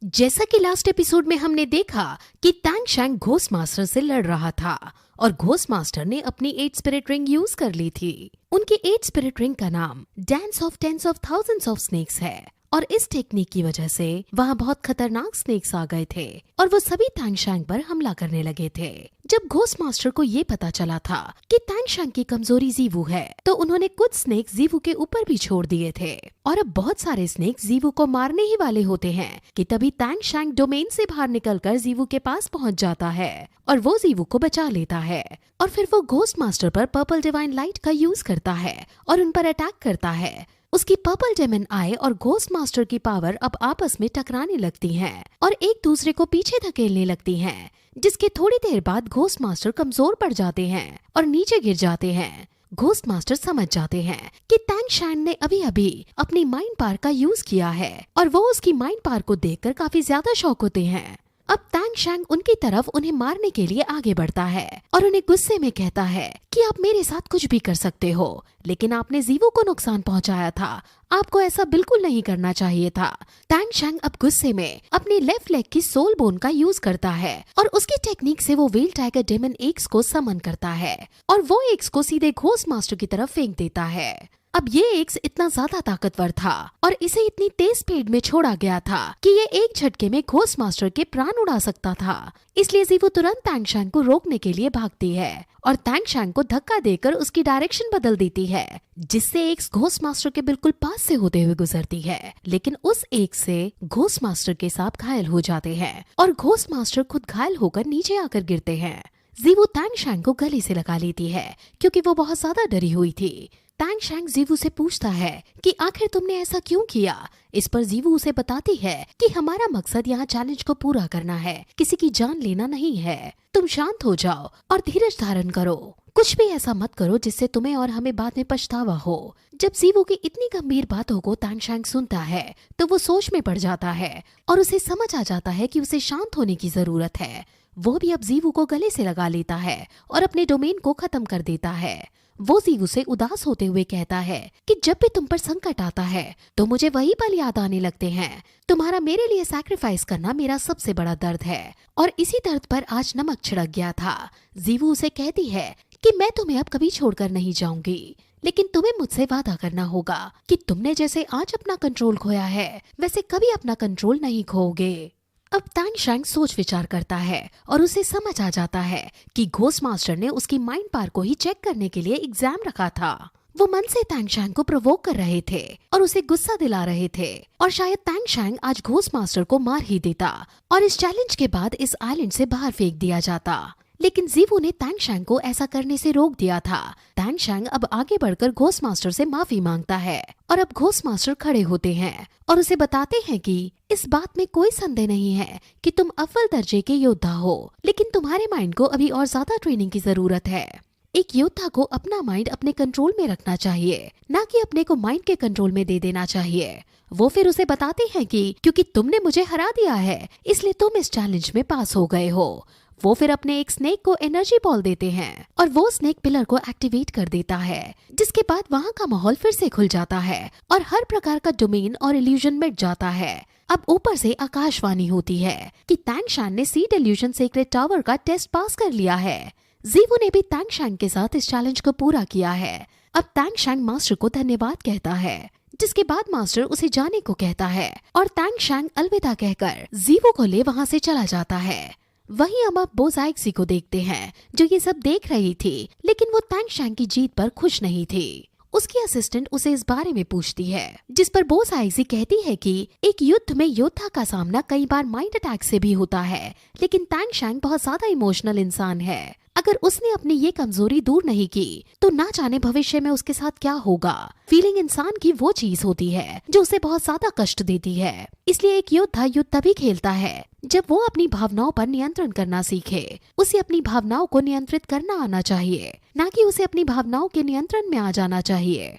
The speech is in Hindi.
जैसा कि लास्ट एपिसोड में हमने देखा कि टैंग शैंग घोस्ट मास्टर से लड़ रहा था और घोस्ट मास्टर ने अपनी 8 स्पिरिट रिंग यूज कर ली थी। उनकी 8 स्पिरिट रिंग का नाम dance of tens of thousands of snakes है और इस टेक्निक की वजह से वहाँ बहुत खतरनाक स्नेक्स आ गए थे और वो सभी टैंग शैंग पर हमला करने लगे थे। जब घोस्ट मास्टर को ये पता चला था कि टैंग शैंग की कमजोरी जीवू है, तो उन्होंने कुछ स्नेक्स जीवू के ऊपर भी छोड़ दिए थे और अब बहुत सारे स्नेक्स जीवू को मारने ही वाले होते हैं कि तभी टैंग शैंग डोमेन से बाहर निकलकर जीवू के पास पहुंच जाता है और वो जीवू को बचा लेता है और फिर वो घोस्ट मास्टर पर पर्पल डिवाइन लाइट का यूज करता है और उन पर अटैक करता है। उसकी पर्पल डेमन आए और घोस्ट मास्टर की पावर अब आपस में टकराने लगती हैं और एक दूसरे को पीछे धकेलने लगती हैं, जिसके थोड़ी देर बाद घोस्ट मास्टर कमजोर पड़ जाते हैं और नीचे गिर जाते हैं। घोस्ट मास्टर समझ जाते हैं कि टैंग शैंग ने अभी अभी अपनी माइंड पावर का यूज किया है और वो उसकी माइंड पावर को देखकर काफी ज्यादा शॉक होते हैं। अब टैंग शैंग उनकी तरफ उन्हें मारने के लिए आगे बढ़ता है और उन्हें गुस्से में कहता है कि आप मेरे साथ कुछ भी कर सकते हो, लेकिन आपने जीवू को नुकसान पहुंचाया था, आपको ऐसा बिल्कुल नहीं करना चाहिए था। टैंग शैंग अब गुस्से में अपनी लेफ्ट लेग की सोल बोन का यूज करता है और उसकी टेक्निक से वो व्हेल टाइगर डेमन एग्स को समन करता है और वो एग्स को सीधे घोस्ट मास्टर की तरफ फेंक देता है। अब ये एग्स इतना ज्यादा ताकतवर था और इसे इतनी तेज स्पीड में छोड़ा गया था कि ये एक झटके में घोस्ट मास्टर के प्राण उड़ा सकता था। इसलिए जीवू तुरंत टैंग शैंग को रोकने के लिए भागती है और टैंग शैंग को धक्का देकर उसकी डायरेक्शन बदल देती है, जिससे एग्स घोस्ट मास्टर के बिल्कुल पास से होते हुए गुजरती है, लेकिन उस एग्स से घोस्ट मास्टर के सांप घायल हो जाते हैं और घोस्ट मास्टर खुद घायल होकर नीचे आकर गिरते हैं। जीवू टैंग शैंग को गले से लगा लेती है क्योंकि वो बहुत ज्यादा डरी हुई थी। टैंग शैंग जीवू से पूछता है कि आखिर तुमने ऐसा क्यों किया। इस पर जीवू उसे बताती है कि हमारा मकसद यहाँ चैलेंज को पूरा करना है, किसी की जान लेना नहीं है। तुम शांत हो जाओ और धीरज धारण करो, कुछ भी ऐसा मत करो जिससे तुम्हें और हमें बाद में पछतावा हो। जब जीवू की इतनी गंभीर बातों को टैंग शैंग सुनता है तो वो सोच में पड़ जाता है और उसे समझ आ जाता है कि उसे शांत होने की जरूरत है। वो भी अब जीवू को गले से लगा लेता है और अपने डोमेन को खत्म कर देता है। वो जीवू से उदास होते हुए कहता है कि जब भी तुम पर संकट आता है तो मुझे वही पल याद आने लगते हैं। तुम्हारा मेरे लिए सैक्रिफाइस करना मेरा सबसे बड़ा दर्द है और इसी दर्द पर आज नमक छिड़क गया था। जीवू उसे कहती है कि मैं तुम्हें अब कभी छोड़कर नहीं जाऊंगी, लेकिन तुम्हें मुझसे वादा करना होगा कि तुमने जैसे आज अपना कंट्रोल खोया है वैसे कभी अपना कंट्रोल नहीं खोओगे। अब टैंग शैंग सोच विचार करता है और उसे समझ आ जाता है कि घोस्ट मास्टर ने उसकी माइंड पावर को ही चेक करने के लिए एग्जाम रखा था। वो मन से टैंग शैंग को प्रोवोक कर रहे थे और उसे गुस्सा दिला रहे थे और शायद टैंग शैंग आज घोस्ट मास्टर को मार ही देता और इस चैलेंज के बाद इस आइलैंड से बाहर फेंक दिया जाता, लेकिन जीवू ने टैंग शैंग को ऐसा करने से रोक दिया था। टैंग शैंग अब आगे बढ़कर घोस्ट मास्टर से माफी मांगता है और अब घोस्ट मास्टर खड़े होते हैं और उसे बताते हैं कि इस बात में कोई संदेह नहीं है कि तुम अव्वल दर्जे के योद्धा हो, लेकिन तुम्हारे माइंड को अभी और ज्यादा ट्रेनिंग की जरूरत है। एक योद्धा को अपना माइंड अपने कंट्रोल में रखना चाहिए, न कि अपने को माइंड के कंट्रोल में दे देना चाहिए। वो फिर उसे बताते हैं कि क्योंकि तुमने मुझे हरा दिया है इसलिए तुम इस चैलेंज में पास हो गए हो। वो फिर अपने एक स्नेक को एनर्जी बॉल देते हैं और वो स्नेक पिलर को एक्टिवेट कर देता है, जिसके बाद वहाँ का माहौल फिर से खुल जाता है और हर प्रकार का डोमेन और इल्यूजन मिट जाता है। अब ऊपर से आकाशवाणी होती है कि टैंग शैंग ने सीड इल्यूजन सीक्रेट टावर का टेस्ट पास कर लिया है। जीवू ने भी टैंग शैंग के साथ इस चैलेंज को पूरा किया है। अब टैंग शैंग मास्टर को धन्यवाद कहता है, जिसके बाद मास्टर उसे जाने को कहता है और टैंग शैंग अलविदा कहकर जीवू को ले वहाँ से चला जाता है। वहीं अब आप बोजाइक्सी को देखते हैं जो ये सब देख रही थी, लेकिन वो टैंग शैंग की जीत पर खुश नहीं थी। उसकी असिस्टेंट उसे इस बारे में पूछती है, जिस पर बोजाइक्सी कहती है कि एक युद्ध में योद्धा का सामना कई बार माइंड अटैक से भी होता है, लेकिन टैंग शैंग बहुत ज्यादा इमोशनल इंसान है। अगर उसने अपनी ये कमजोरी दूर नहीं की तो ना जाने भविष्य में उसके साथ क्या होगा। फीलिंग इंसान की वो चीज होती है जो उसे बहुत ज्यादा कष्ट देती है। इसलिए एक योद्धा युद्ध तभी खेलता है जब वो अपनी भावनाओं पर नियंत्रण करना सीखे। उसे अपनी भावनाओं को नियंत्रित करना आना चाहिए, न कि उसे अपनी भावनाओं के नियंत्रण में आ जाना चाहिए।